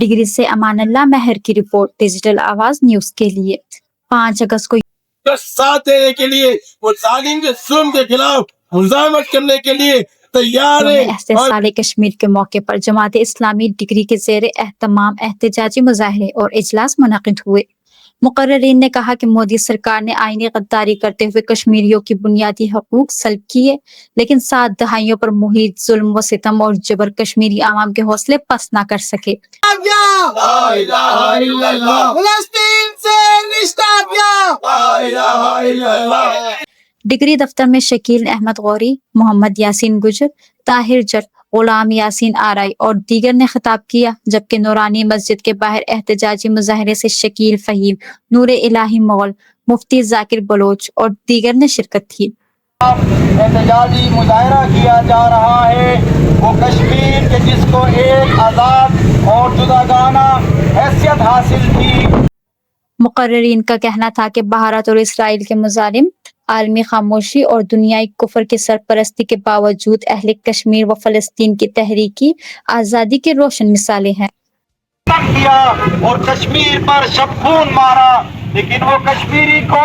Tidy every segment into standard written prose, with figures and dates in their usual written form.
Degree سے امان اللہ مہر کی رپورٹ ڈیجیٹل آواز نیوز کے لیے 5 اگست کو ساتھ دینے کے لیے وہ ظالم کے ظلم کے خلاف مزاحمت کرنے کے لیے تیار ہے۔ استحصال کشمیر کے موقع پر جماعت اسلامی ڈگری کے زیر اہتمام احتجاجی مظاہرے اور اجلاس منعقد ہوئے۔ مقررین نے کہا کہ مودی سرکار نے آئینی غداری کرتے ہوئے کشمیریوں کی بنیادی حقوق سلب کیے، لیکن 7 دہائیوں پر محیط ظلم و ستم اور جبر کشمیری عوام کے حوصلے پست نہ کر سکے۔ ڈگری دفتر میں شکیل احمد غوری، محمد یاسین گجر، طاہر جٹ، غلام یاسین آرائی اور دیگر نے خطاب کیا، جبکہ نورانی مسجد کے باہر احتجاجی مظاہرے سے شکیل فہیم، نور الہی مغل، مفتی ذاکر بلوچ اور دیگر نے شرکت کی۔ احتجاجی مظاہرہ کیا جا رہا ہے وہ کشمیر کے جس کو ایک آزاد اور جداگانہ حیثیت حاصل تھی۔ مقررین کا کہنا تھا کہ بھارت اور اسرائیل کے مظالم، عالمی خاموشی اور دنیائی کفر کی سرپرستی کے باوجود اہل کشمیر و فلسطین کی تحریکی آزادی کی روشن مثالیں ہیں۔ کیا اور کشمیر پر شب خون مارا، لیکن وہ کشمیری کو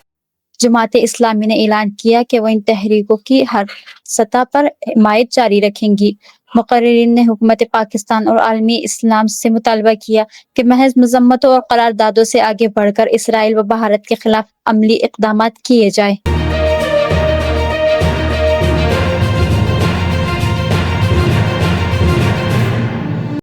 جماعت اسلامی نے اعلان کیا کہ وہ ان تحریکوں کی ہر سطح پر حمایت جاری رکھیں گی۔ مقررین نے حکومت پاکستان اور عالمی اسلام سے مطالبہ کیا کہ محض مذمتوں اور قراردادوں سے آگے بڑھ کر اسرائیل و بھارت کے خلاف عملی اقدامات کیے جائیں۔